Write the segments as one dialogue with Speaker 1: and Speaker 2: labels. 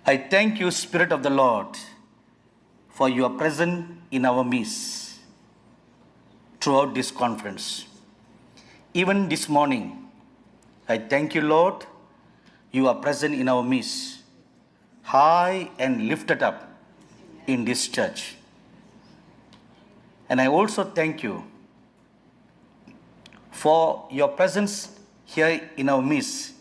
Speaker 1: I thank you, Spirit of the Lord, for your presence in our midst throughout this conference. Even this morning, I thank you, Lord, you are present in our midst, high and lifted up in this church. And I also thank you for your presence here in our midst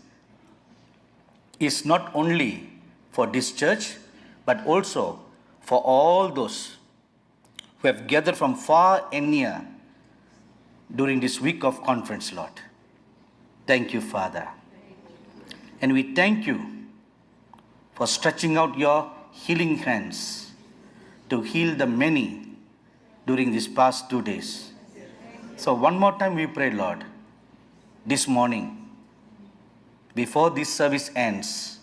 Speaker 1: is not only for this church, but also for all those who have gathered from far and near during this week of conference, Lord. Thank you, Father. And we thank you for stretching out your healing hands to heal the many during these past 2 days. So one more time we pray, Lord, this morning, before this service ends,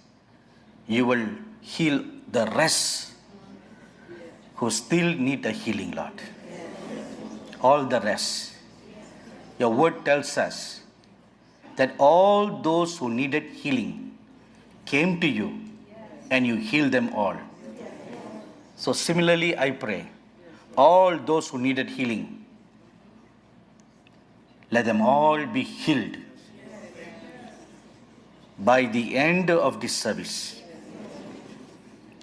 Speaker 1: you will heal the rest who still need a healing, Lord. All the rest. Your word tells us that all those who needed healing came to you and you healed them all. So similarly, I pray, all those who needed healing, let them all be healed by the end of this service.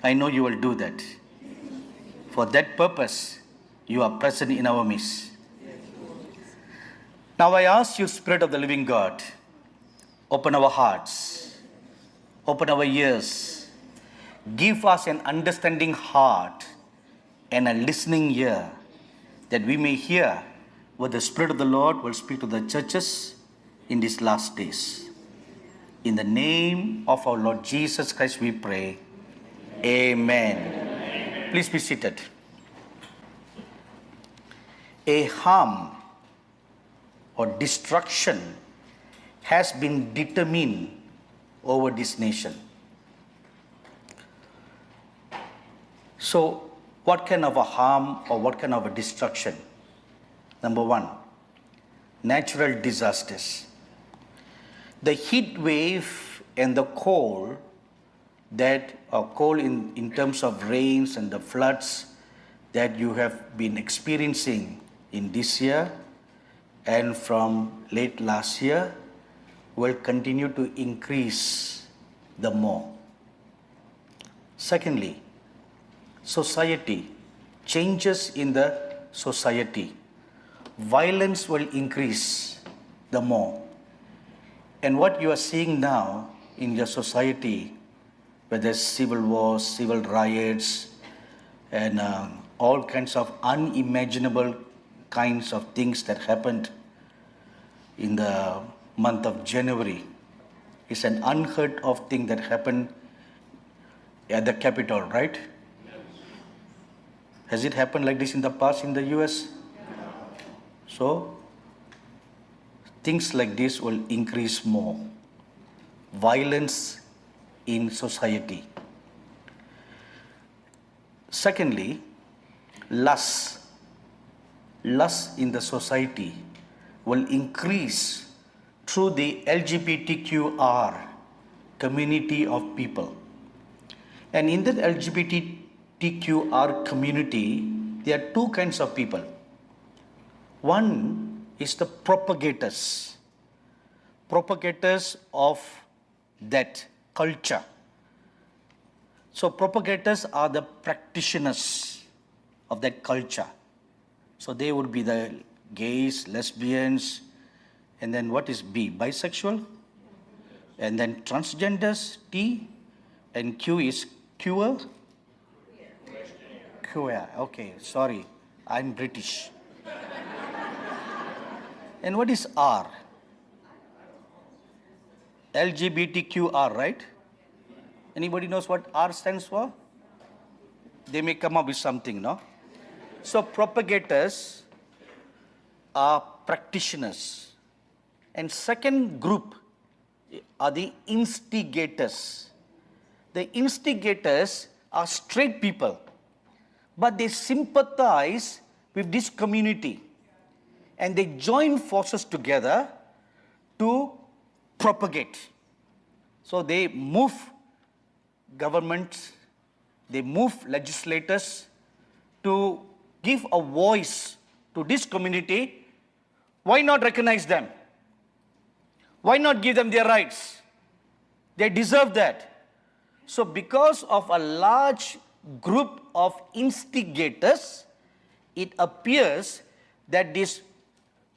Speaker 1: I know you will do that. For that purpose, you are present in our midst. Now I ask you, Spirit of the living God, open our hearts, open our ears, give us an understanding heart and a listening ear, that we may hear what the Spirit of the Lord will speak to the churches in these last days. In the name of our Lord Jesus Christ we pray. Amen. Please be seated. A harm or destruction has been determined over this nation. So, what kind of a harm or what kind of a destruction? Number one, natural disasters. The heat wave and the cold in terms of rains and the floods that you have been experiencing in this year and from late last year will continue to increase the more. Secondly, society, changes in the society. Violence will increase the more. And what you are seeing now in your society, whether civil wars, civil riots, and all kinds of unimaginable kinds of things that happened in the month of January, is an unheard of thing that happened at the Capitol, right? Has it happened like this in the past in the US? So, things like this will increase more. Violence in society. Secondly, lust. Lust in the society will increase through the LGBTQR community of people. And in that LGBTQR community, there are two kinds of people. One is the propagators of that culture. So propagators are the practitioners of that culture. So they would be the gays, lesbians, and then what is B? Bisexual? And then transgenders, T, and Q is queer? Queer, okay, sorry, I'm British. And what is R? LGBTQR, right? Anybody knows what R stands for? They may come up with something, no? So propagators are practitioners. And second group are the instigators. The instigators are straight people, but they sympathize with this community. And they join forces together to propagate. So they move governments, they move legislators to give a voice to this community, why not recognize them? Why not give them their rights? They deserve that. So because of a large group of instigators, it appears that these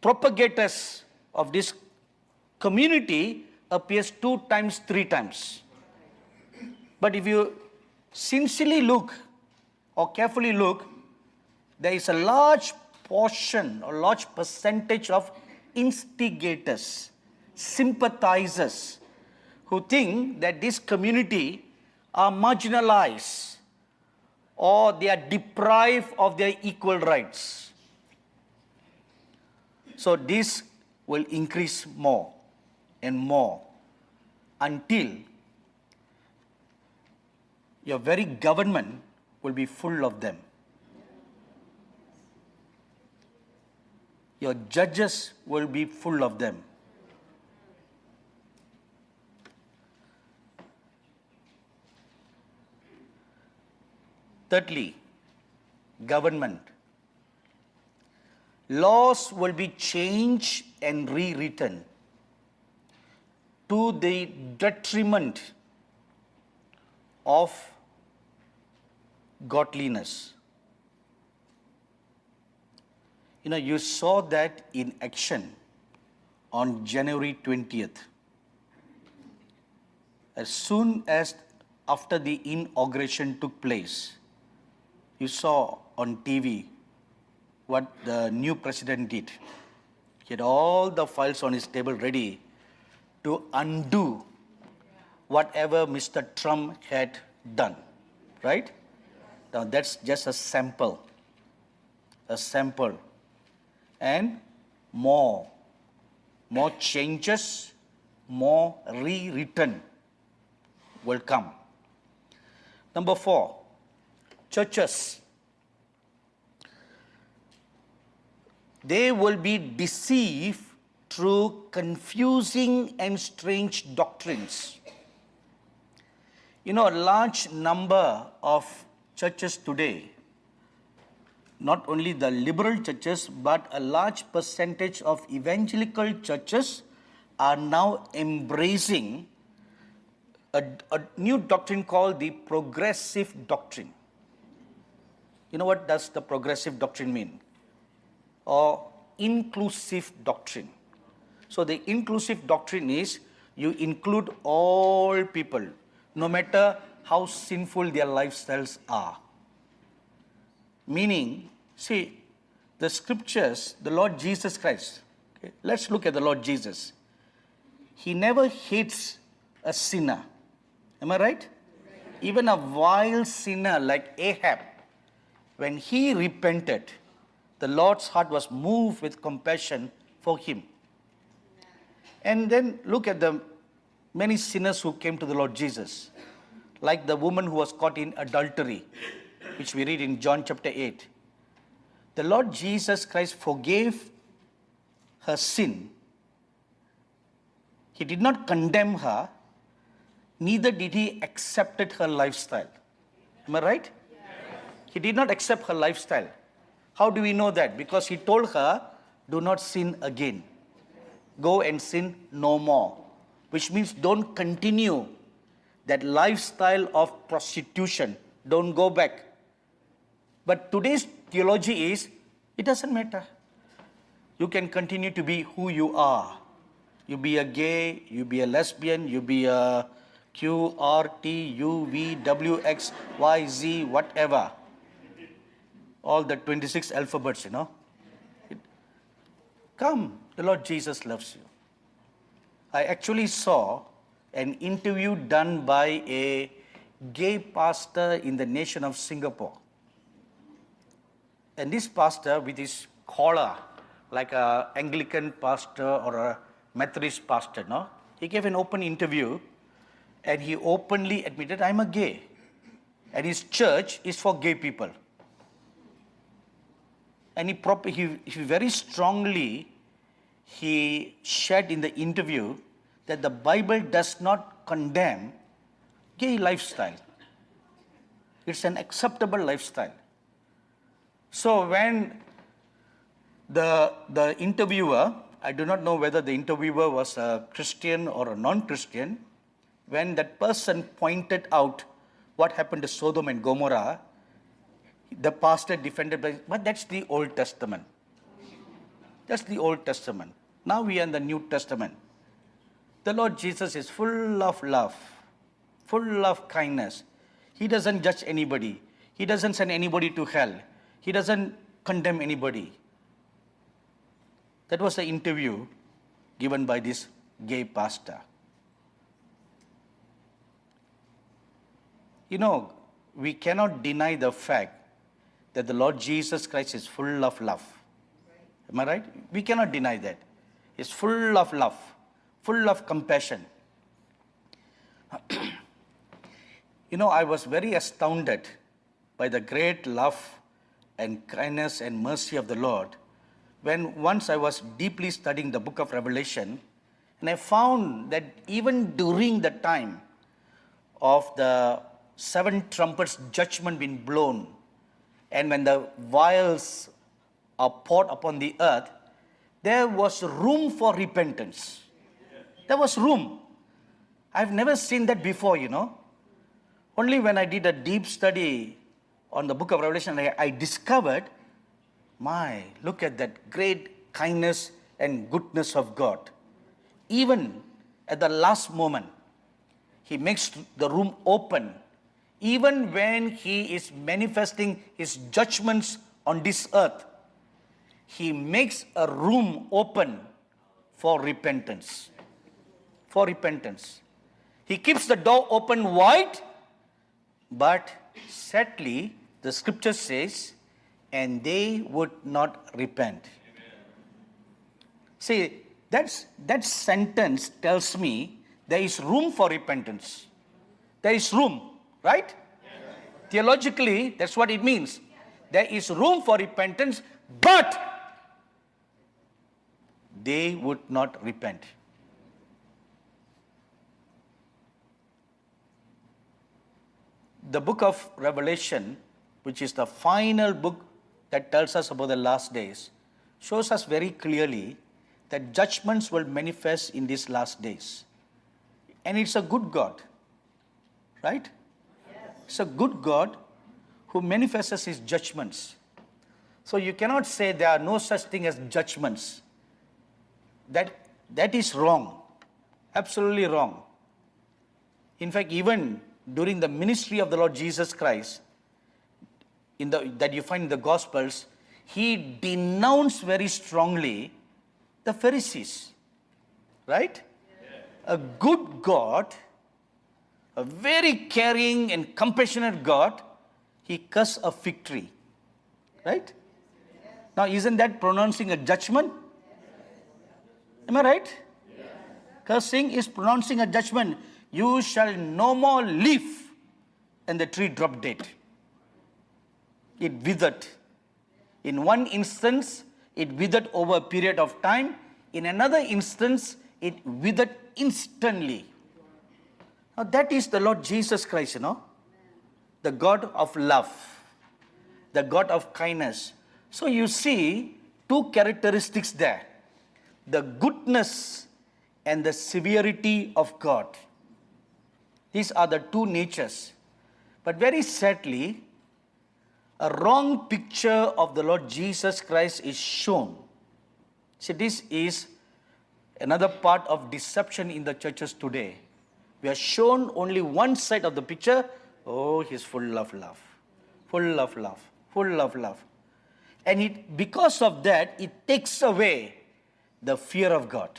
Speaker 1: propagators of this community appears 2 times, 3 times. But if you sincerely look or carefully look, there is a large portion or large percentage of instigators, sympathizers, who think that this community are marginalized or they are deprived of their equal rights. So this will increase more and more until your very government will be full of them. Your judges will be full of them. Thirdly, government. Laws will be changed and rewritten to the detriment of godliness. You saw that in action on January 20th. As soon as after the inauguration took place, you saw on TV what the new president did. He had all the files on his table ready to undo whatever Mr. Trump had done, right? Now that's just a sample. And more changes, more rewritten will come. Number 4, churches. They will be deceived through confusing and strange doctrines. A large number of churches today, not only the liberal churches, but a large percentage of evangelical churches are now embracing a new doctrine called the progressive doctrine. What does the progressive doctrine mean? Or inclusive doctrine. So the inclusive doctrine is you include all people, no matter how sinful their lifestyles are. Meaning, see, the scriptures, the Lord Jesus Christ, okay, let's look at the Lord Jesus. He never hates a sinner. Am I right? Even a vile sinner like Ahab, when he repented, the Lord's heart was moved with compassion for him. And then look at the many sinners who came to the Lord Jesus, like the woman who was caught in adultery, which we read in John chapter 8. The Lord Jesus Christ forgave her sin. He did not condemn her, neither did he accept her lifestyle. Am I right? Yes. He did not accept her lifestyle. How do we know that? Because he told her, do not sin again. Go and sin no more. Which means don't continue that lifestyle of prostitution. Don't go back. But today's theology is, it doesn't matter. You can continue to be who you are. You be a gay, you be a lesbian, you be a Q, R, T, U, V, W, X, Y, Z, whatever. All the 26 alphabets, Come, the Lord Jesus loves you. I actually saw an interview done by a gay pastor in the nation of Singapore. And this pastor, with his collar, like an Anglican pastor or a Methodist pastor, he gave an open interview and he openly admitted, I'm a gay. And his church is for gay people. And he very strongly, he shared in the interview that the Bible does not condemn gay lifestyle. It's an acceptable lifestyle. So when the interviewer, I do not know whether the interviewer was a Christian or a non-Christian, when that person pointed out what happened to Sodom and Gomorrah, the pastor defended, but that's the Old Testament. That's the Old Testament. Now we are in the New Testament. The Lord Jesus is full of love, full of kindness. He doesn't judge anybody. He doesn't send anybody to hell. He doesn't condemn anybody. That was the interview given by this gay pastor. You know, we cannot deny the fact that the Lord Jesus Christ is full of love. Am I right? We cannot deny that. He's full of love, full of compassion. You know, I was very astounded by the great love and kindness and mercy of the Lord when once I was deeply studying the book of Revelation, and I found that even during the time of the 7 trumpets judgment being blown, and when the vials are poured upon the earth, there was room for repentance. There was room. I've never seen that before, you know. Only when I did a deep study on the book of Revelation, I discovered, look at that great kindness and goodness of God. Even at the last moment, He makes the room open. Even when He is manifesting His judgments on this earth, He makes a room open for repentance. For repentance. He keeps the door open wide, but sadly, the scripture says, and they would not repent. See, that sentence tells me there is room for repentance. There is room, right? Yes. Theologically, that's what it means. There is room for repentance, but they would not repent. The book of Revelation, which is the final book that tells us about the last days, shows us very clearly that judgments will manifest in these last days. And it's a good God, right? Yes. It's a good God who manifests His judgments. So you cannot say there are no such thing as judgments. That is wrong, absolutely wrong. In fact, even during the ministry of the Lord Jesus Christ, that you find in the Gospels, He denounced very strongly the Pharisees, right? Yeah. A good God, a very caring and compassionate God, He cursed a fig tree, right? Yes. Now, isn't that pronouncing a judgment? Am I right? Yes. Cursing is pronouncing a judgment. You shall no more live. And the tree dropped dead. It withered. In one instance, it withered over a period of time. In another instance, it withered instantly. Now that is the Lord Jesus Christ, you know. The God of love. The God of kindness. So you see two characteristics there. The goodness and the severity of God. These are the two natures. But very sadly, a wrong picture of the Lord Jesus Christ is shown. See, this is another part of deception in the churches today. We are shown only one side of the picture. Oh, He's full of love. Full of love. Full of love. And because of that, it takes away the fear of God.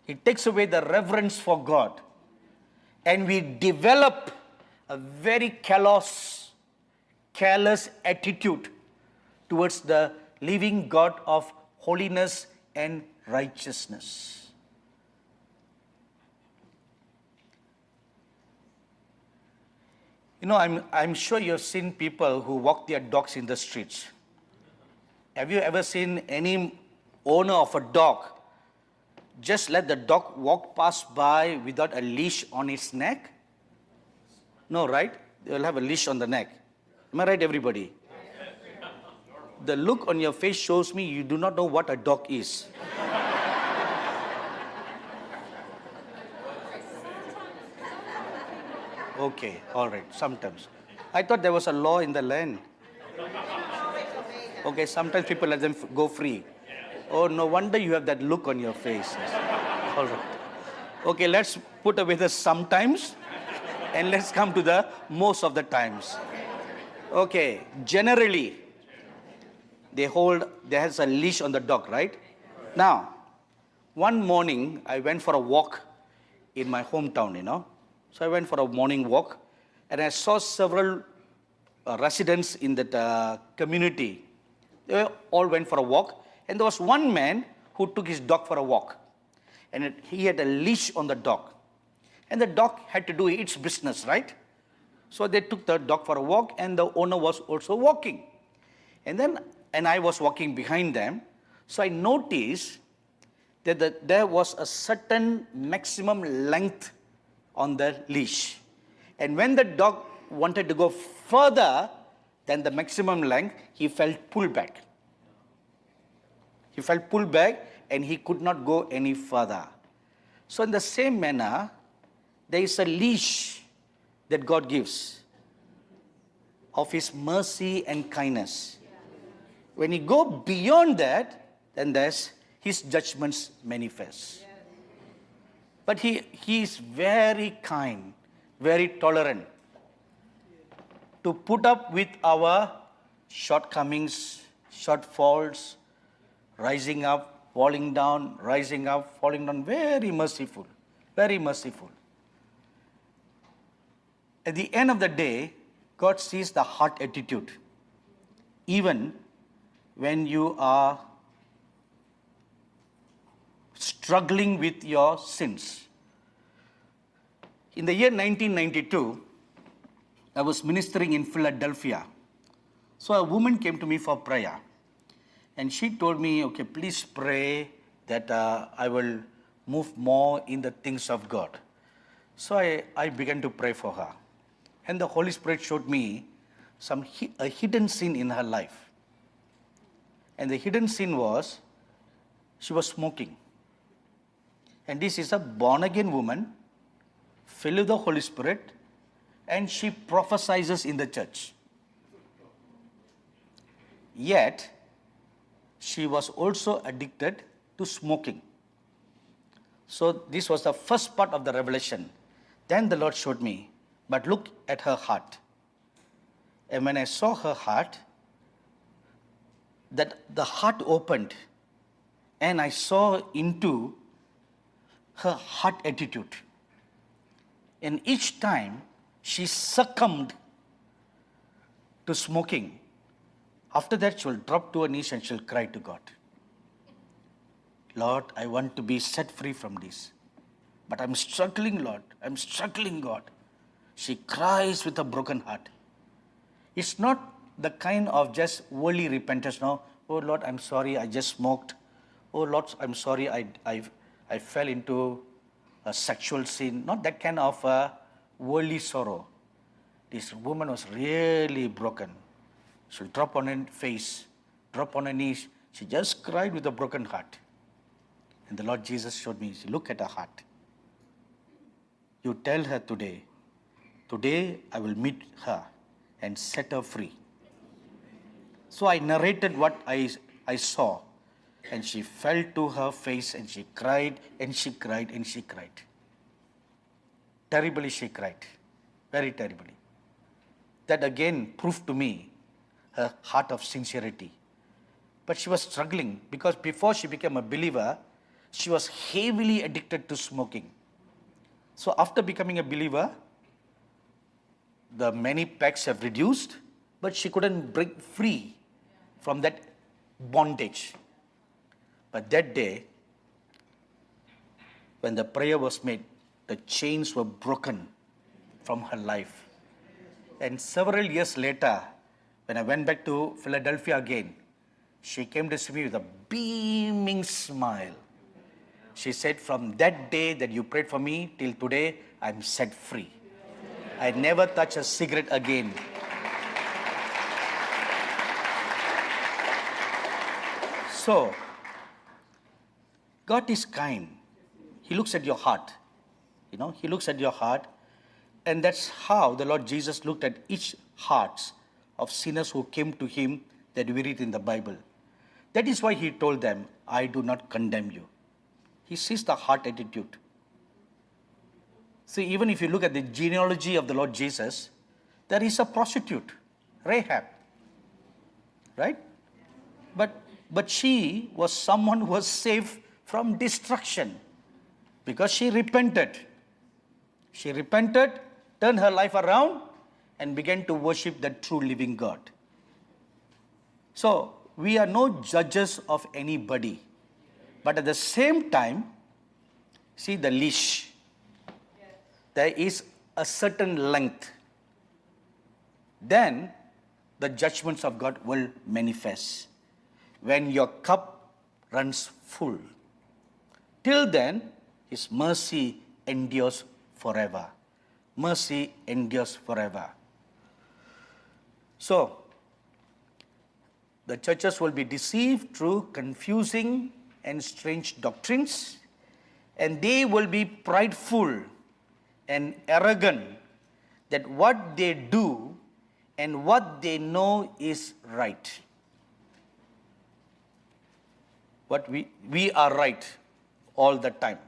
Speaker 1: It takes away the reverence for God. And we develop a very careless attitude towards the living God of holiness and righteousness. You know, I'm sure you've seen people who walk their dogs in the streets. Have you ever seen any owner of a dog just let the dog walk past by without a leash on its neck? No, right? They will have a leash on the neck. Am I right, everybody? The look on your face shows me you do not know what a dog is. Okay, all right, sometimes. I thought there was a law in the land. Okay, sometimes people let them go free. Oh, no wonder you have that look on your face. All right. Okay, let's put away the sometimes and let's come to the most of the times. Okay, generally, there has a leash on the dog, right? Now, one morning, I went for a walk in my hometown. So I went for a morning walk and I saw several residents in that community. They all went for a walk, and there was one man who took his dog for a walk. And he had a leash on the dog. And the dog had to do its business, right? So they took the dog for a walk, and the owner was also walking. And I was walking behind them. So I noticed that there was a certain maximum length on the leash. And when the dog wanted to go further than the maximum length, he felt pulled back. He felt pulled back and he could not go any further. So in the same manner, there is a leash that God gives of His mercy and kindness. When you go beyond that, then there's His judgments manifest. But He is very kind, very tolerant, to put up with our shortcomings, shortfalls, rising up, falling down, rising up, falling down. Very merciful, very merciful. At the end of the day, God sees the heart attitude. Even when you are struggling with your sins. In the year 1992, I was ministering in Philadelphia. So a woman came to me for prayer. And she told me, okay, please pray that I will move more in the things of God. So I began to pray for her. And the Holy Spirit showed me a hidden sin in her life. And the hidden sin was, she was smoking. And this is a born-again woman, filled with the Holy Spirit, and she prophesies in the church. Yet, she was also addicted to smoking. So this was the first part of the revelation. Then the Lord showed me, but look at her heart. And when I saw her heart, that the heart opened, and I saw into her heart attitude. And each time she succumbed to smoking, after that she'll drop to her knees and she'll cry to God. Lord, I want to be set free from this. But I'm struggling, Lord. I'm struggling, God. She cries with a broken heart. It's not the kind of just worldly repentance, no. Oh Lord, I'm sorry, I just smoked. Oh Lord, I'm sorry, I fell into a sexual sin. Not that kind of worldly sorrow. This woman was really broken. She'll drop on her face, drop on her knees. She just cried with a broken heart. And the Lord Jesus showed me, look at her heart. You tell her today I will meet her and set her free. So I narrated what I saw, and she fell to her face and she cried and she cried and she cried. Terribly she cried, very terribly. That again proved to me her heart of sincerity. But she was struggling because before she became a believer, she was heavily addicted to smoking. So after becoming a believer, the many packs have reduced, but she couldn't break free from that bondage. But that day, when the prayer was made, the chains were broken from her life. And several years later, when I went back to Philadelphia again, she came to see me with a beaming smile. She said, from that day that you prayed for me till today, I'm set free. I never touch a cigarette again. So, God is kind. He looks at your heart. He looks at your heart. And that's how the Lord Jesus looked at each hearts of sinners who came to him that we read in the Bible. That is why he told them, I do not condemn you. He sees the heart attitude. See, even if you look at the genealogy of the Lord Jesus, there is a prostitute, Rahab. Right? But she was someone who was saved from destruction because she repented. She repented, turned her life around, and began to worship the true living God. So, we are no judges of anybody. But at the same time, see the leash. There is a certain length. Then the judgments of God will manifest. When your cup runs full. Till then, his mercy endures forever. Mercy endures forever. So, the churches will be deceived through confusing and strange doctrines, and they will be prideful and arrogant that what they do and what they know is right. What we are right all the time.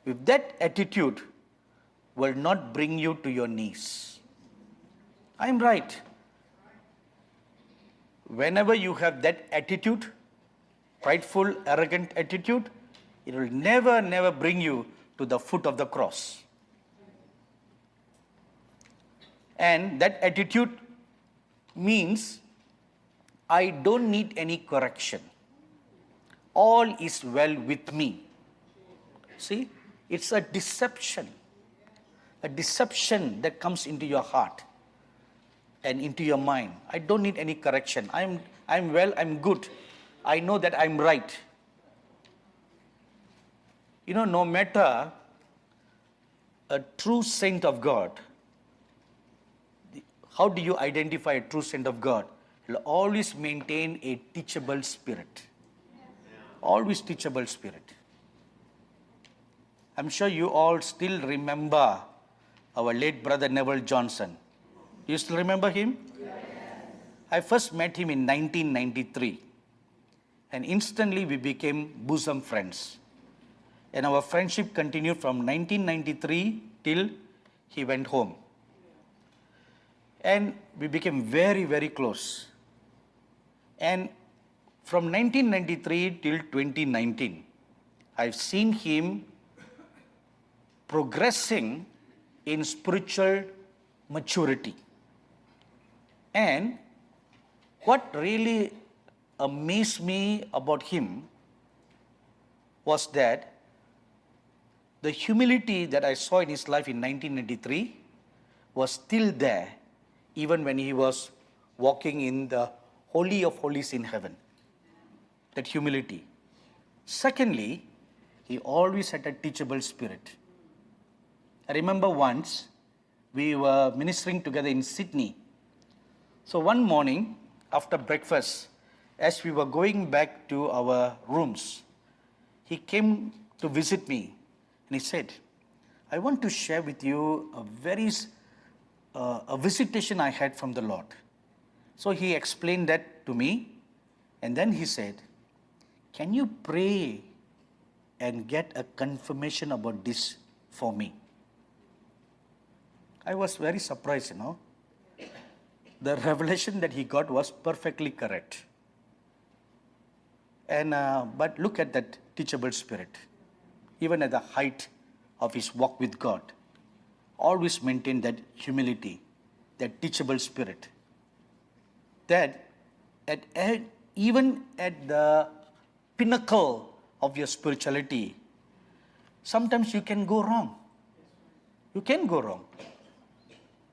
Speaker 1: If that attitude will not bring you to your knees. I am right. Whenever you have that attitude, prideful, arrogant attitude, it will never bring you to the foot of the cross. And that attitude means I don't need any correction. All is well with me. See, it's a deception that comes into your heart and into your mind. I don't need any correction. I'm well, I'm good. I know that I'm right. No matter a true saint of God, how do you identify a true saint of God? He'll always maintain a teachable spirit. Always teachable spirit. I'm sure you all still remember our late brother Neville Johnson. Do you still remember him? Yes. I first met him in 1993. And instantly we became bosom friends. And our friendship continued from 1993 till he went home. And we became very, very close. And from 1993 till 2019, I've seen him progressing in spiritual maturity. And what really amazed me about him was that the humility that I saw in his life in 1993 was still there even when he was walking in the Holy of Holies in heaven. That humility. Secondly, he always had a teachable spirit. I remember once we were ministering together in Sydney. So one morning after breakfast, as we were going back to our rooms, he came to visit me and he said, I want to share with you a visitation I had from the Lord. So he explained that to me, and then he said, can you pray and get a confirmation about this for me? I was very surprised, The revelation that he got was perfectly correct. And but look at that teachable spirit. Even at the height of his walk with God, always maintain that humility, that teachable spirit. That even at the pinnacle of your spirituality, sometimes you can go wrong. You can go wrong.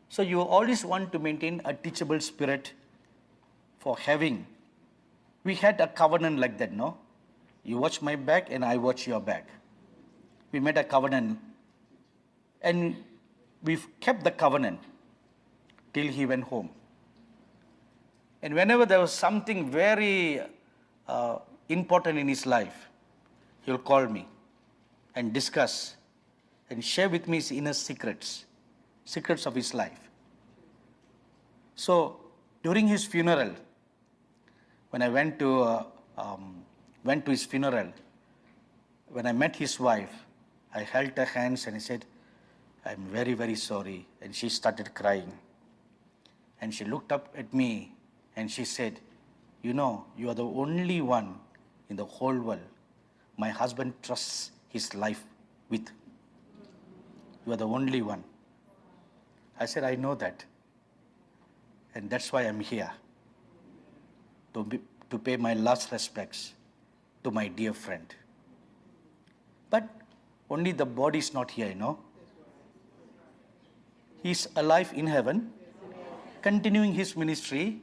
Speaker 1: So you always want to maintain a teachable spirit for having. We had a covenant like that, no? You watch my back and I watch your back. We made a covenant. And we kept the covenant till he went home. And whenever there was something very important in his life, he'll call me and discuss and share with me his inner secrets of his life. So during his funeral, when I went to his funeral, when I met his wife, I held her hands and I said, "I'm very, very sorry." And she started crying. And she looked up at me and she said, "You know, you are the only one in the whole world my husband trusts his life with. You are the only one." I said, "I know that. And that's why I'm here, to pay my last respects to my dear friend." But only the body is not here, you know. He's alive in heaven, continuing his ministry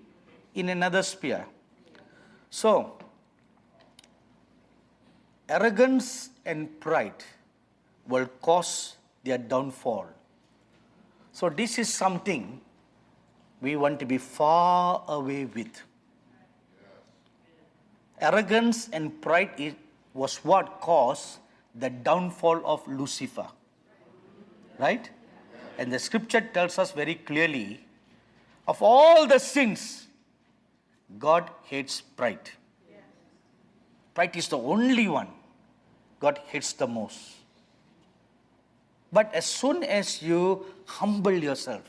Speaker 1: in another sphere. So, arrogance and pride will cause their downfall. So this is something we want to be far away with. Arrogance and pride was what caused the downfall of Lucifer. Right? And the scripture tells us very clearly, of all the sins, God hates pride. Pride is the only one God hates the most. But as soon as you humble yourself,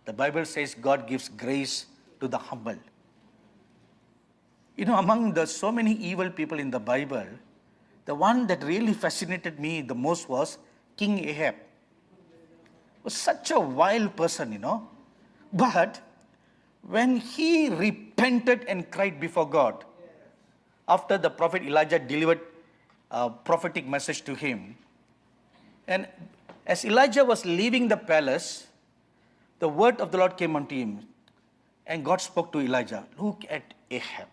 Speaker 1: the Bible says God gives grace to the humble. You know, among the so many evil people in the Bible, the one that really fascinated me the most was King Ahab. He was such a wild person, you know. But when he repented and cried before God, after the prophet Elijah delivered a prophetic message to him, and as Elijah was leaving the palace, the word of the Lord came unto him. And God spoke to Elijah, "Look at Ahab.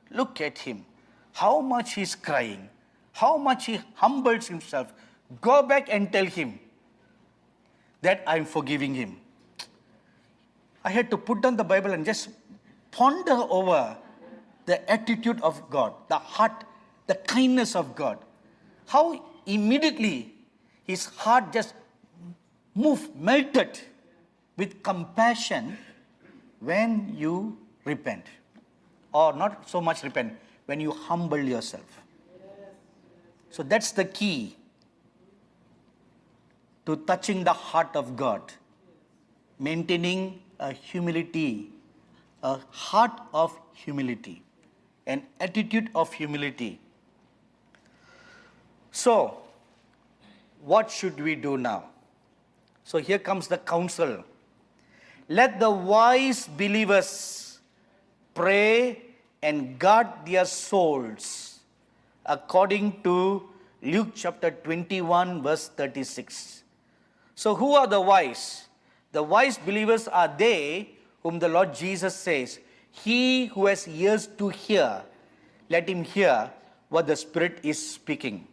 Speaker 1: Look at him. How much he's crying. How much he humbles himself. Go back and tell him that I'm forgiving him." I had to put down the Bible and just ponder over the attitude of God, the heart, the kindness of God. How immediately his heart just moved, melted with compassion when you repent. Or not so much repent, when you humble yourself. So that's the key to touching the heart of God. Maintaining a humility, a heart of humility, an attitude of humility. So, what should we do now? So here comes the counsel. Let the wise believers pray and guard their souls according to Luke chapter 21 verse 36. So who are the wise? The wise believers are they whom the Lord Jesus says, "He who has ears to hear, let him hear what the Spirit is speaking."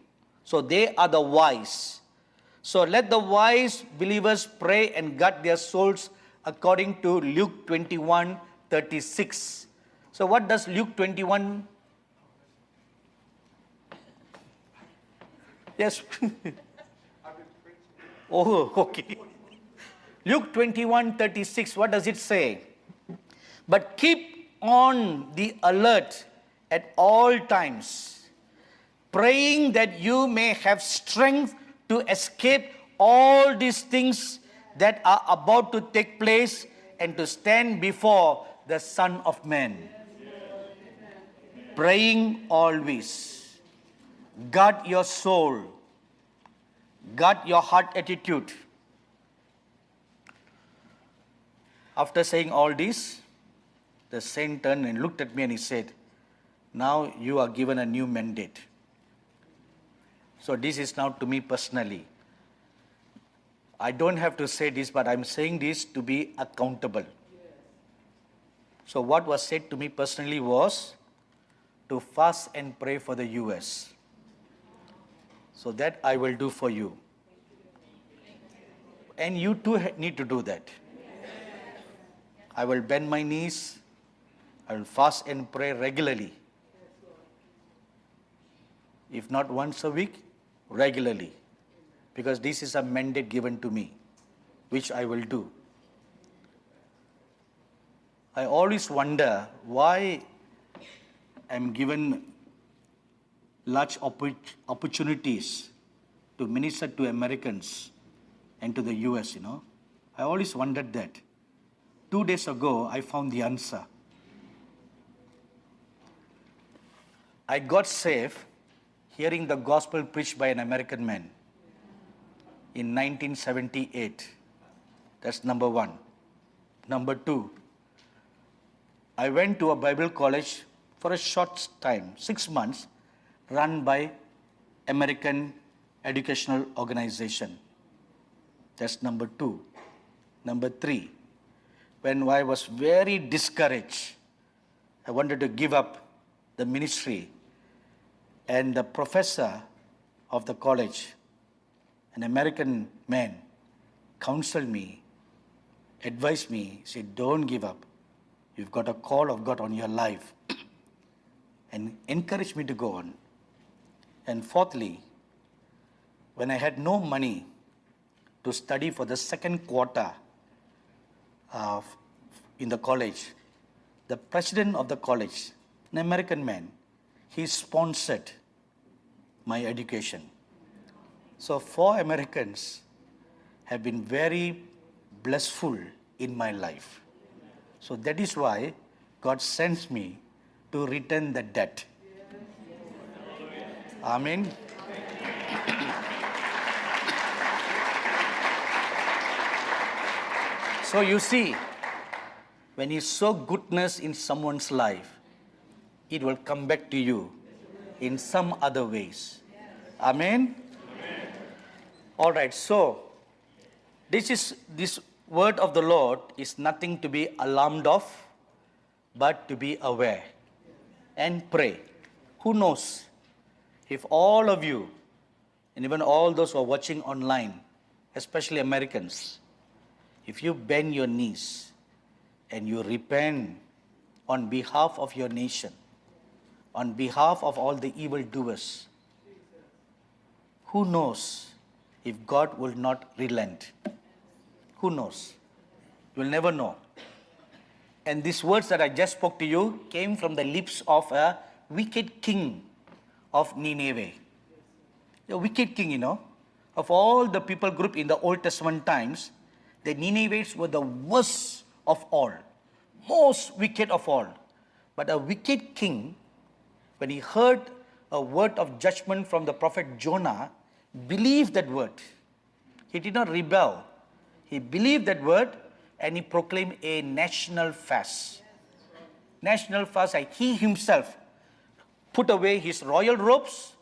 Speaker 1: So they are the wise. So let the wise believers pray and guard their souls according to Luke 21:36. So what does Luke 21? Yes. Oh, okay. Luke 21:36, what does it say? "But keep on the alert at all times, praying that you may have strength to escape all these things that are about to take place and to stand before the Son of Man." Praying always. Guard your soul. Guard your heart attitude. After saying all this, the saint turned and looked at me and he said, "Now you are given a new mandate." So this is now to me personally. I don't have to say this, but I'm saying this to be accountable. So what was said to me personally was to fast and pray for the US. So that I will do for you. And you too need to do that. I will bend my knees. I will fast and pray regularly. If not once a week, regularly. Because this is a mandate given to me, which I will do. I always wonder why I'm given large opportunities to minister to Americans and to the US, I always wondered that. 2 days ago, I found the answer. I got saved hearing the gospel preached by an American man in 1978. That's number one. Number two, I went to a Bible college for a short time, 6 months, run by American educational organization. That's number two. Number three, when I was very discouraged, I wanted to give up the ministry, and the professor of the college, an American man, counseled me, advised me, said, don't give up. You've got a call of God on your life, and encouraged me to go on. And fourthly, when I had no money to study for the second quarter in the college, the president of the college, an American man, he sponsored my education. So 4 Americans have been very blissful in my life. So that is why God sends me to return the debt. Amen. So you see, when you sow goodness in someone's life, it will come back to you in some other ways. Amen? Amen. All right, so this word of the Lord is nothing to be alarmed of, but to be aware and pray. Who knows if all of you, and even all those who are watching online, especially Americans, if you bend your knees and you repent on behalf of your nation, on behalf of all the evildoers, who knows if God will not relent? Who knows? You will never know. And these words that I just spoke to you came from the lips of a wicked king of Nineveh. A wicked king, of all the people group in the Old Testament times, the Ninevites were the worst of all, most wicked of all. But a wicked king, when he heard a word of judgment from the prophet Jonah, believed that word. He did not rebel. He believed that word, and he proclaimed a national fast. National fast, like he himself put away his royal robes,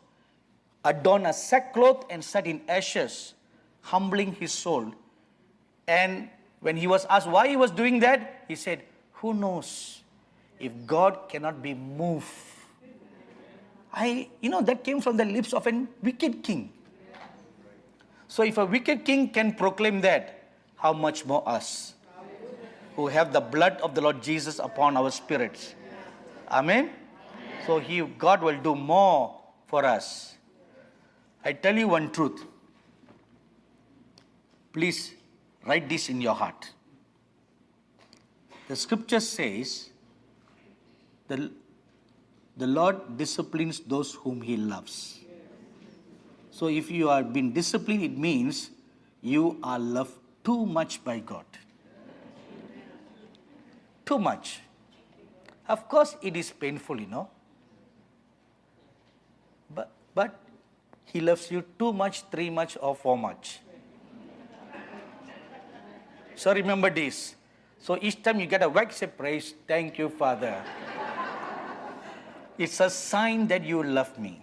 Speaker 1: adorned a sackcloth, and sat in ashes, humbling his soul. And when he was asked why he was doing that, he said, who knows if God cannot be moved? That came from the lips of a wicked king. So if a wicked king can proclaim that, how much more us, who have the blood of the Lord Jesus upon our spirits. Amen? So God will do more for us. I tell you one truth. Please write this in your heart. The scripture says, the Lord disciplines those whom he loves. So if you are being disciplined, it means you are loved too much by God. Too much. Of course, it is painful, But he loves you too much, 3 much, or 4 much. So remember this. So each time you get a whack, say, praise, thank you, Father. It's a sign that you love me.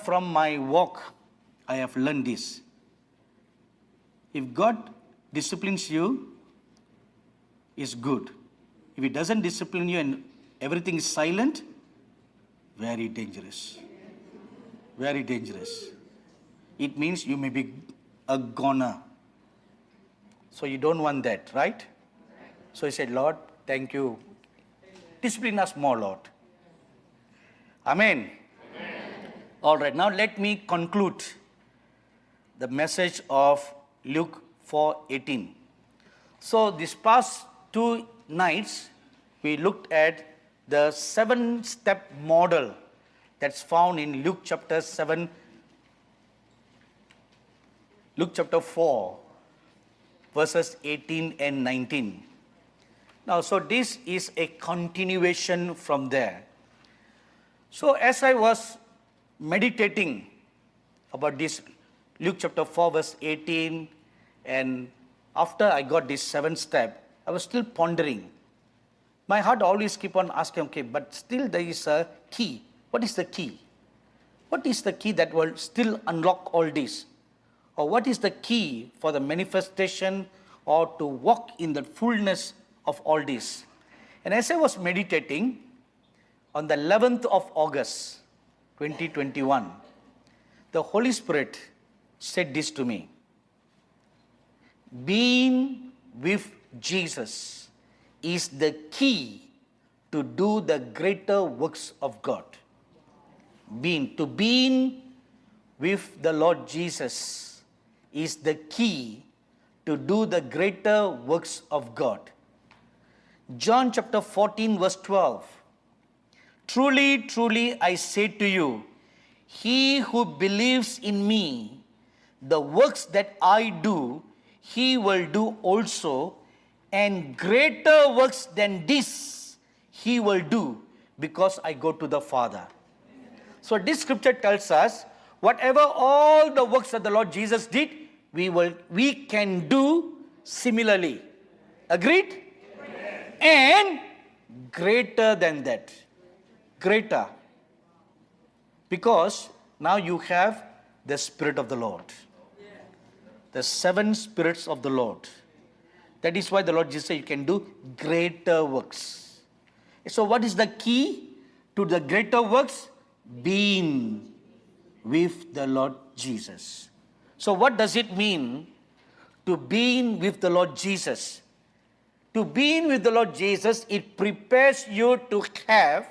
Speaker 1: From my walk, I have learned this. If God disciplines you, it's good. If he doesn't discipline you and everything is silent, very dangerous. Very dangerous. It means you may be a goner. So you don't want that, right? So he said, Lord, thank you. Discipline us more, Lord. Amen. All right, now let me conclude the message of Luke 4:18. So this past 2 nights, we looked at the 7-step model that's found in Luke chapter 7, Luke chapter 4, verses 18 and 19. Now, so this is a continuation from there. So as I was meditating about this Luke chapter 4 verse 18, and after I got this 7th step, I was still pondering. My heart always keep on asking, okay, but still there is a key. What is the key? What is the key that will still unlock all this? Or what is the key for the manifestation or to walk in the fullness of all this? And as I was meditating, on the 11th of August, 2021, the Holy Spirit said this to me. Being with Jesus is the key to do the greater works of God. Being with the Lord Jesus is the key to do the greater works of God. John chapter 14 verse 12. Truly, truly, I say to you, he who believes in me, the works that I do, he will do also, and greater works than this he will do, because I go to the Father. So this scripture tells us, whatever all the works that the Lord Jesus did, we can do similarly. Agreed? And greater than that. Greater. Because now you have the Spirit of the Lord. The 7 spirits of the Lord. That is why the Lord Jesus said you can do greater works. So what is the key to the greater works? Being with the Lord Jesus. So what does it mean to being with the Lord Jesus? To being with the Lord Jesus, it prepares you to have,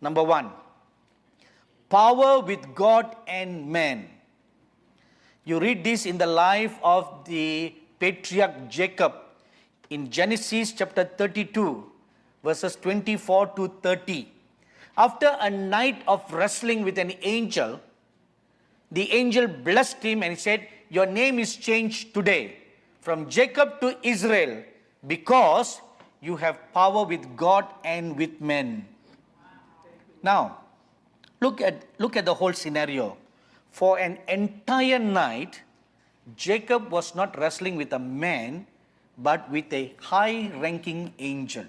Speaker 1: number 1, power with God and man. You read this in the life of the patriarch Jacob in Genesis chapter 32, verses 24 to 30. After a night of wrestling with an angel, the angel blessed him and he said, your name is changed today from Jacob to Israel, because you have power with God and with men. Now, look at the whole scenario. For an entire night, Jacob was not wrestling with a man, but with a high-ranking angel.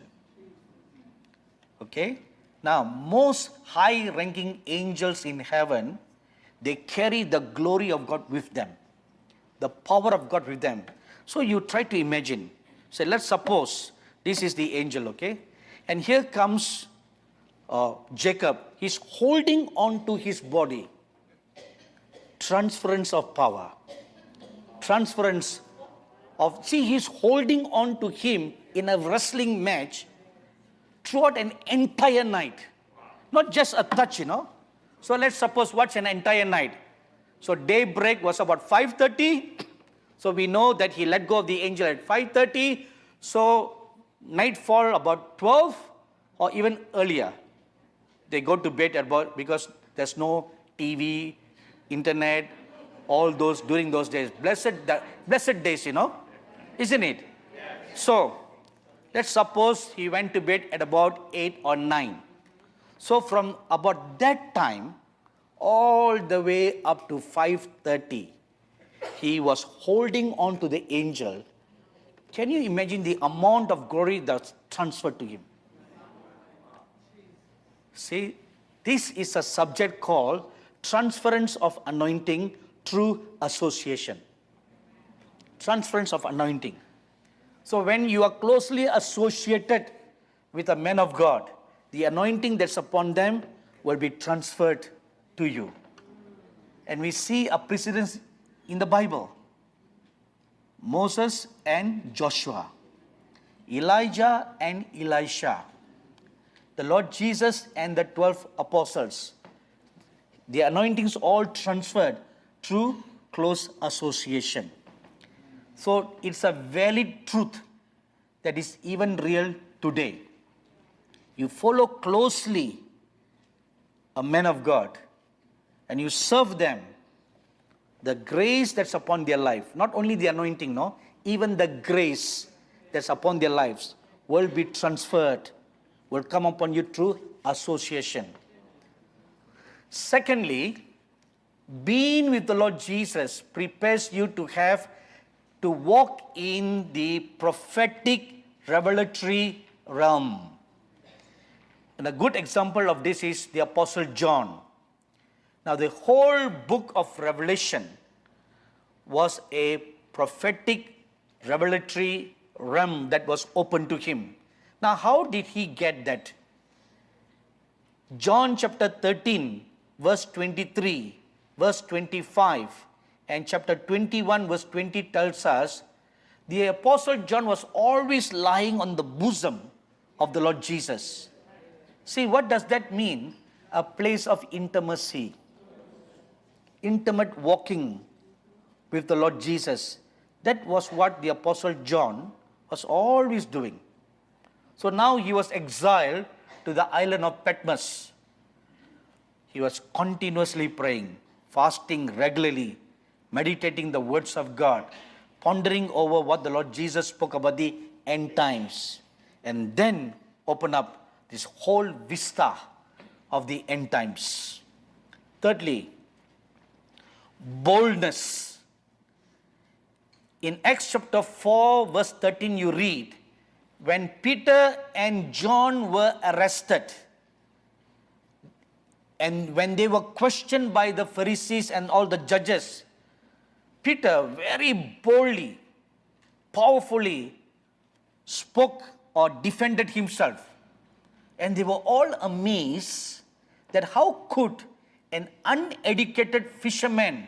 Speaker 1: Okay? Now, most high-ranking angels in heaven, they carry the glory of God with them, the power of God with them. So you try to imagine. So let's suppose this is the angel, okay? And here comes Jacob. He's holding on to his body. Transference of power. Transference of, see, he's holding on to him in a wrestling match throughout an entire night. Not just a touch, So let's suppose what's an entire night. So daybreak was about 5:30. So we know that he let go of the angel at 5:30. So nightfall about 12 or even earlier. They go to bed about, because there's no TV, internet, all those during those days. Blessed days, isn't it? Yes. So let's suppose he went to bed at about 8 or 9. So from about that time all the way up to 5:30, he was holding on to the angel. Can you imagine the amount of glory that's transferred to him? See, this is a subject called transference of anointing through association. Transference of anointing. So when you are closely associated with a man of God, the anointing that's upon them will be transferred to you. And we see a precedence in the Bible. Moses and Joshua, Elijah and Elisha, the Lord Jesus and the 12 apostles. The anointings all transferred through close association. So it's a valid truth that is even real today. You follow closely a man of God and you serve them, the grace that's upon their life, not only the anointing, no, even the grace that's upon their lives will be transferred, will come upon you through association. Secondly, being with the Lord Jesus prepares you to walk in the prophetic revelatory realm. And a good example of this is the Apostle John. Now, the whole book of Revelation was a prophetic revelatory realm that was open to him. Now, how did he get that? John chapter 13, verse 23, verse 25, and chapter 21, verse 20 tells us the Apostle John was always lying on the bosom of the Lord Jesus. See, what does that mean? A place of intimacy, intimate walking with the Lord Jesus. That was what the Apostle John was always doing. So now he was exiled to the island of Patmos. He was continuously praying, fasting regularly, meditating the words of God, pondering over what the Lord Jesus spoke about the end times, and then open up this whole vista of the end times. Thirdly, boldness. In Acts chapter 4, verse 13, you read, when Peter and John were arrested, and when they were questioned by the Pharisees and all the judges, Peter very boldly, powerfully spoke or defended himself. And they were all amazed that how could an uneducated fisherman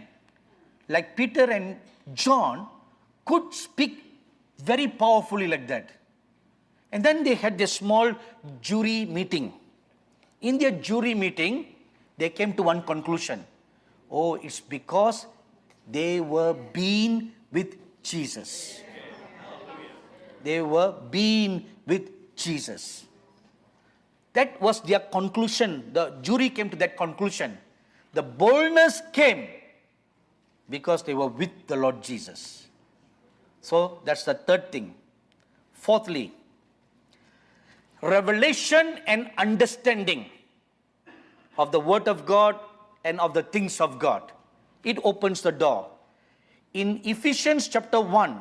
Speaker 1: like Peter and John could speak very powerfully like that. And then they had this small jury meeting. In their jury meeting, they came to one conclusion. Oh, it's because they were being with Jesus. They were being with Jesus. That was their conclusion. The jury came to that conclusion. The boldness came because they were with the Lord Jesus. So that's the third thing. Fourthly, revelation and understanding of the Word of God and of the things of God. It opens the door. In Ephesians chapter 1,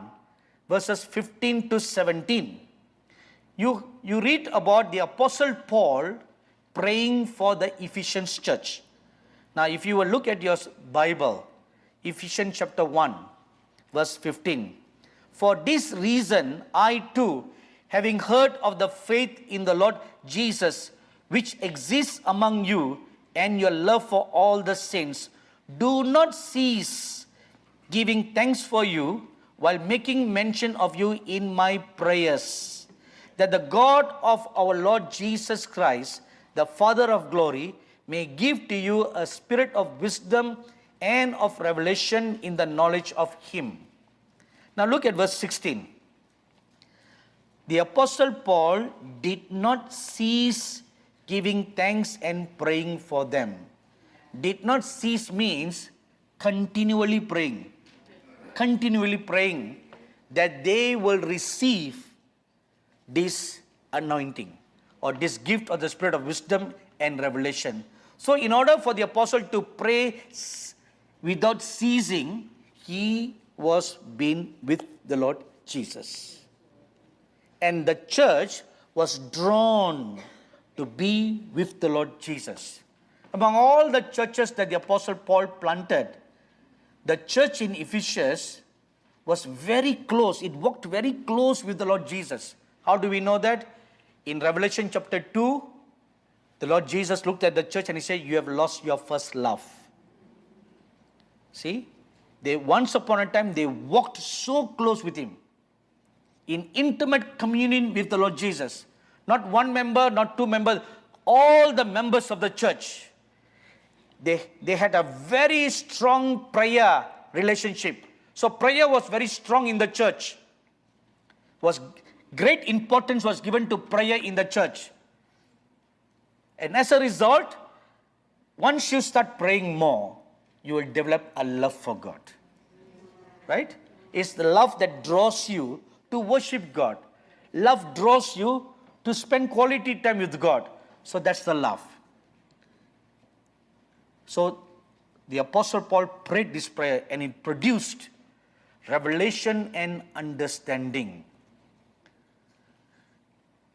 Speaker 1: verses 15 to 17, you read about the Apostle Paul praying for the Ephesians church. Now, if you will look at your Bible, Ephesians chapter 1, verse 15. For this reason, I too, having heard of the faith in the Lord Jesus, which exists among you, and your love for all the saints, do not cease giving thanks for you while making mention of you in my prayers, that the God of our Lord Jesus Christ, the Father of glory, may give to you a spirit of wisdom and of revelation in the knowledge of Him. Now look at verse 16. The Apostle Paul did not cease giving thanks and praying for them. Did not cease means continually praying. Continually praying that they will receive this anointing or this gift of the spirit of wisdom and revelation. So in order for the apostle to pray without ceasing, he was being with the Lord Jesus. And the church was drawn to be with the Lord Jesus. Among all the churches that the Apostle Paul planted, the church in Ephesus was very close. It walked very close with the Lord Jesus. How do we know that? In Revelation chapter 2, the Lord Jesus looked at the church and he said, you have lost your first love. See? once upon a time, they walked so close with him, in intimate communion with the Lord Jesus. Not one member, not two members, all the members of the church. They had a very strong prayer relationship. So prayer was very strong in the church. Great importance was given to prayer in the church. And as a result, once you start praying more, you will develop a love for God. Right? It's the love that draws you to worship God. Love draws you to spend quality time with God. So that's the love. So the Apostle Paul prayed this prayer and it produced revelation and understanding.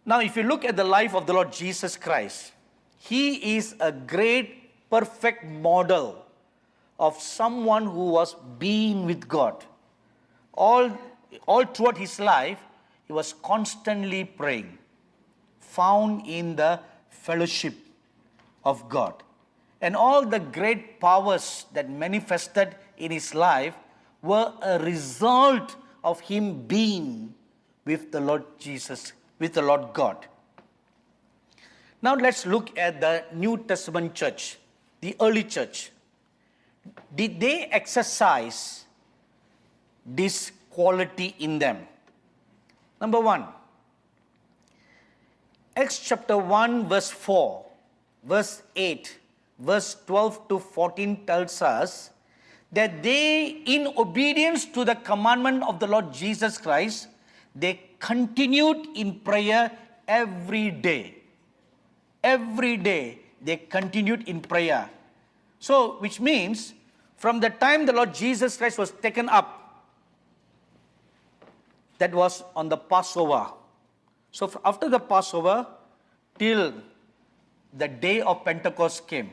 Speaker 1: Now, if you look at the life of the Lord Jesus Christ, he is a great, perfect model of someone who was being with God. All throughout his life, he was constantly praying, found in the fellowship of God. And all the great powers that manifested in his life were a result of him being with the Lord Jesus, with the Lord God. Now let's look at the New Testament church, the early church. Did they exercise this quality in them? Number one, Acts chapter 1 verse 4, verse 8, verse 12 to 14 tells us that they, in obedience to the commandment of the Lord Jesus Christ, they continued in prayer every day. Every day they continued in prayer. So, which means, from the time the Lord Jesus Christ was taken up, that was on the Passover. So, after the Passover, till the day of Pentecost came.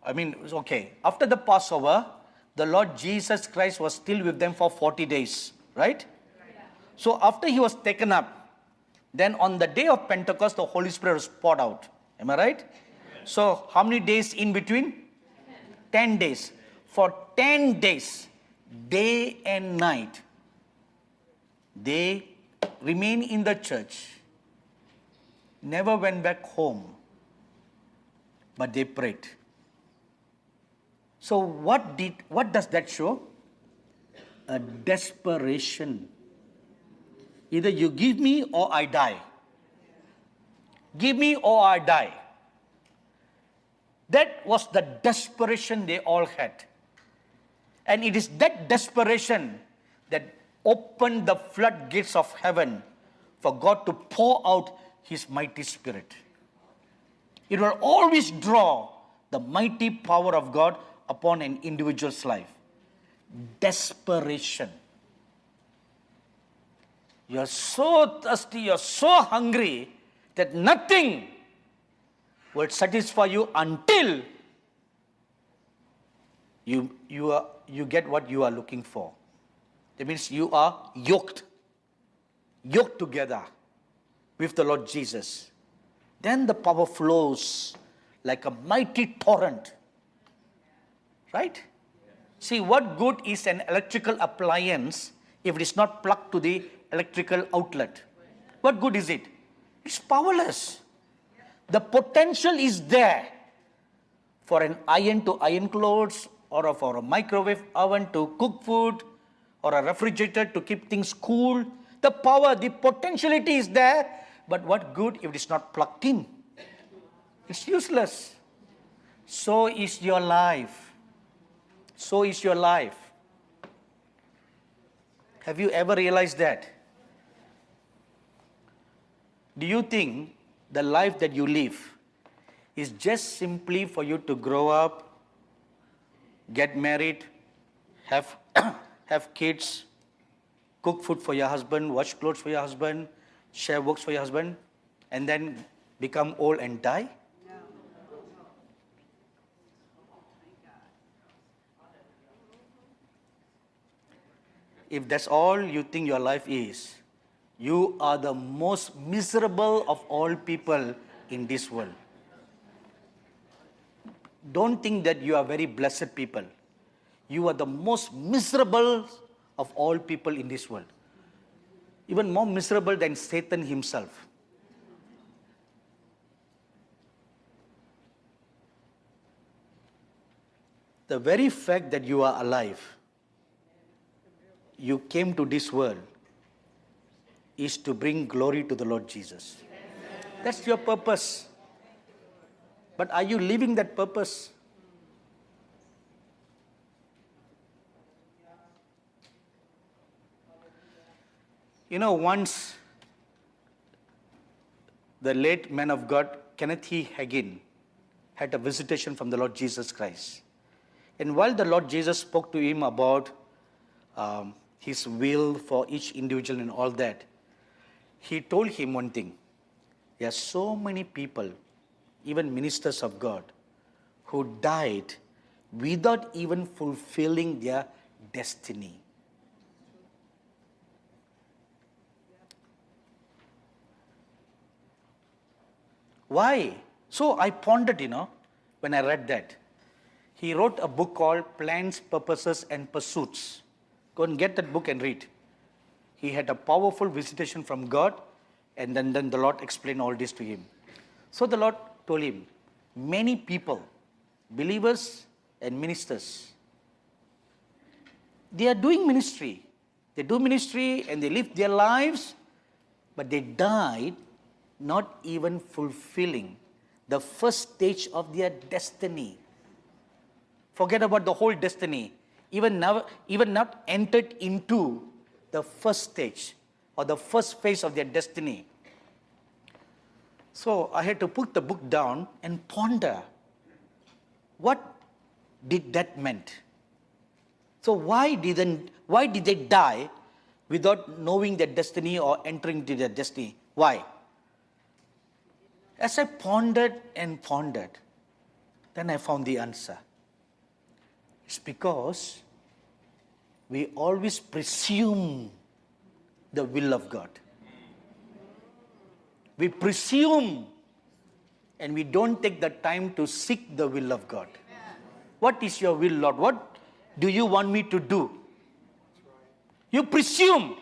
Speaker 1: After the Passover, the Lord Jesus Christ was still with them for 40 days, right? Yeah. So, after he was taken up, then on the day of Pentecost, the Holy Spirit was poured out. Am I right? So, how many days in between? 10 days. For 10 days, day and night, they remained in the church, never went back home, but they prayed. So, what does that show? A desperation. Either you give me or I die. Give me or I die. That was the desperation they all had. And it is that desperation that opened the floodgates of heaven for God to pour out his mighty Spirit. It will always draw the mighty power of God upon an individual's life. Desperation. You're so thirsty, you're so hungry that nothing will satisfy you until you get what you are looking for. That means you are yoked together with the Lord Jesus. Then the power flows like a mighty torrent. Right? See, what good is an electrical appliance if it is not plugged to the electrical outlet? What good is it? It's powerless. The potential is there for an iron to iron clothes, or for a microwave oven to cook food, or a refrigerator to keep things cool. The power, the potentiality is there, but what good if it is not plugged in? It's useless. So is your life. So is your life. Have you ever realized that? Do you think the life that you live is just simply for you to grow up, get married, have kids, cook food for your husband, wash clothes for your husband, share works for your husband, and then become old and die? If that's all you think your life is, you are the most miserable of all people in this world. Don't think that you are very blessed people. you are the most miserable of all people in this world. Even more miserable than Satan himself. The very fact that you are alive, you came to this world, is to bring glory to the Lord Jesus. That's your purpose. But are you living that purpose? You know, once the late man of God, Kenneth E. Hagin, had a visitation from the Lord Jesus Christ. And while the Lord Jesus spoke to him about his will for each individual and all that, he told him one thing. There are so many people, even ministers of God, who died without even fulfilling their destiny. Why? So I pondered, when I read that. He wrote a book called Plans, Purposes and Pursuits. Go and get that book and read. He had a powerful visitation from God, and then the Lord explained all this to him. So the Lord told him, many people, believers and ministers, they are doing ministry. They do ministry and they live their lives, but they died not even fulfilling the first stage of their destiny. Forget about the whole destiny. Even not entered into the first stage or the first phase of their destiny. So I had to put the book down and ponder, what did that meant? So why did they die without knowing their destiny or entering into their destiny? Why? As I pondered and pondered, then I found the answer. It's because we always presume the will of God. We presume and we don't take the time to seek the will of God. What is your will, Lord? What do you want me to do? You presume.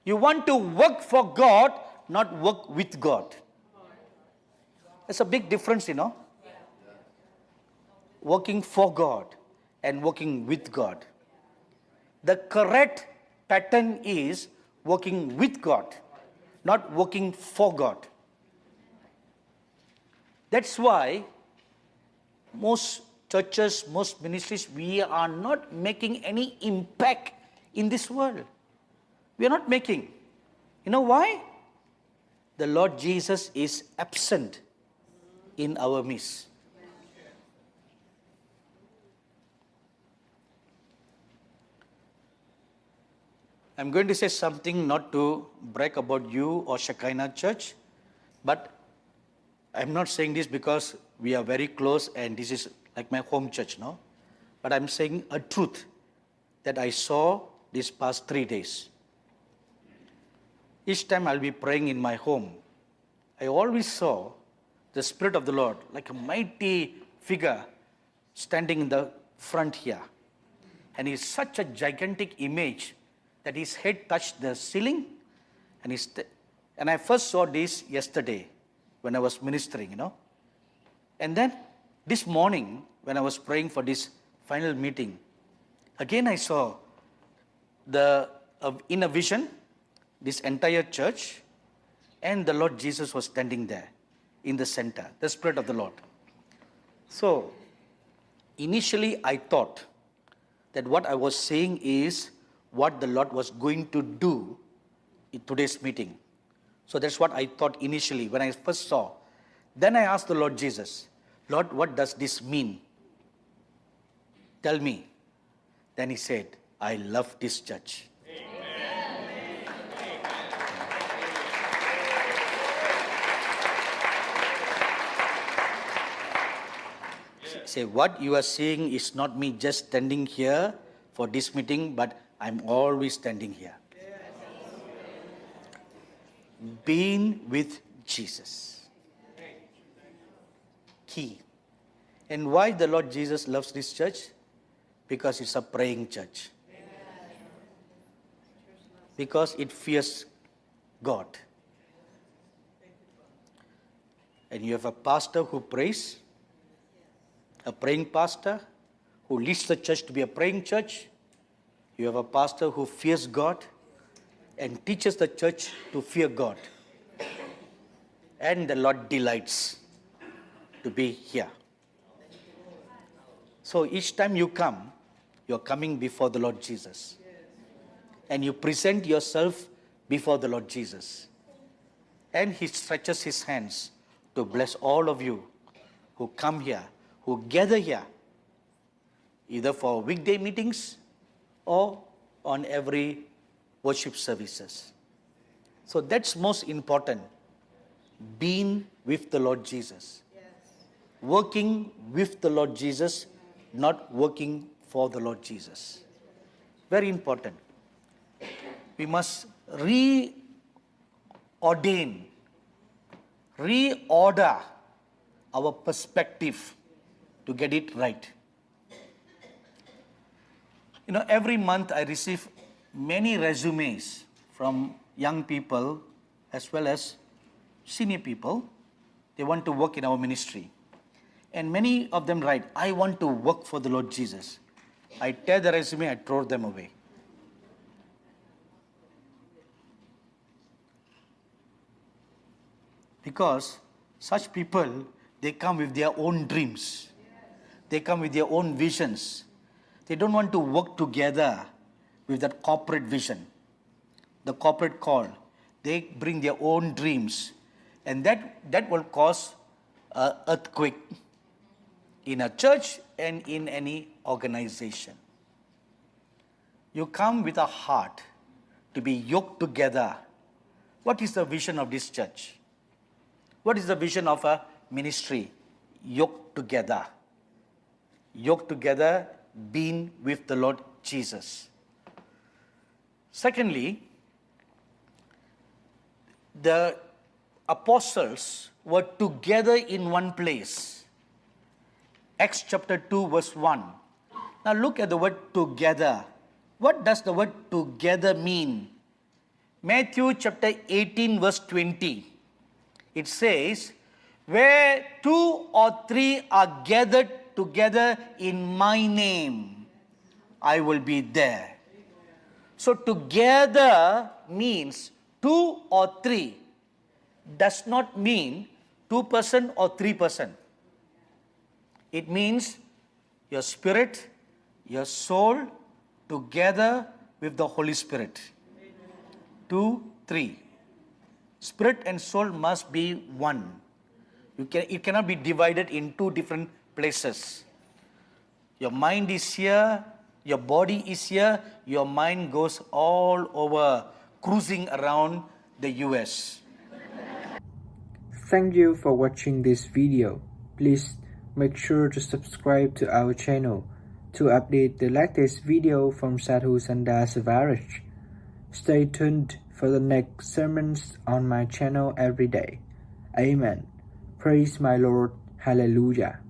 Speaker 1: You want to work for God, not work with God. There's a big difference, Working for God and working with God. The correct pattern is working with God, not working for God. That's why most churches, most ministries, we are not making any impact in this world. We are not making. You know why? The Lord Jesus is absent in our midst. I'm going to say something not to brag about you or Shekinah Church, but I'm not saying this because we are very close and this is like my home church, no? But I'm saying a truth that I saw these past 3 days. Each time I'll be praying in my home, I always saw the Spirit of the Lord like a mighty figure standing in the front here. And he's such a gigantic image that his head touched the ceiling, and I first saw this yesterday when I was ministering, And then this morning when I was praying for this final meeting, again I saw in a vision, this entire church, and the Lord Jesus was standing there in the center, the Spirit of the Lord. So initially I thought that what I was saying is what the Lord was going to do in today's meeting. So that's what I thought initially when I first saw. Then I asked the Lord Jesus, Lord, what does this mean? Tell me. Then he said, I love this church. Say, what you are seeing is not me just standing here for this meeting, but I'm always standing here. Being with Jesus. Key. And why the Lord Jesus loves this church? Because it's a praying church. Because it fears God. And you have a pastor who prays, a praying pastor who leads the church to be a praying church. You have a pastor who fears God and teaches the church to fear God. And the Lord delights to be here. So each time you come, you're coming before the Lord Jesus. And you present yourself before the Lord Jesus. And He stretches His hands to bless all of you who come here, who gather here, either for weekday meetings or on every worship services. So that's most important, being with the Lord Jesus. Yes. Working with the Lord Jesus, not working for the Lord Jesus. Very important. We must reorder our perspective to get it right. You know, every month I receive many resumes from young people as well as senior people. They want to work in our ministry. And many of them write, I want to work for the Lord Jesus. I tear the resume, I throw them away. Because such people, they come with their own dreams. They come with their own visions. They don't want to work together with that corporate vision, the corporate call. They bring their own dreams. And that will cause an earthquake in a church and in any organization. You come with a heart to be yoked together. What is the vision of this church? What is the vision of a ministry? Yoked together. Yoked together, being with the Lord Jesus. Secondly, the apostles were together in one place. Acts chapter 2 verse 1. Now look at the word together. What does the word together mean? Matthew chapter 18 verse 20. It says, where 2 or 3 are gathered together in my name, I will be there. So together means 2 or 3. Does not mean 2% or 3%. It means your spirit, your soul, together with the Holy Spirit. 2, 3. Spirit and soul must be one. It cannot be divided in two different places. Your mind is here, your body is here, your mind goes all over, cruising around the US.
Speaker 2: Thank you for watching this video. Please make sure to subscribe to our channel to update the latest video from Sadhu Sanda Savaraj. Stay tuned for the next sermons on my channel every day. Amen. Praise my Lord. Hallelujah.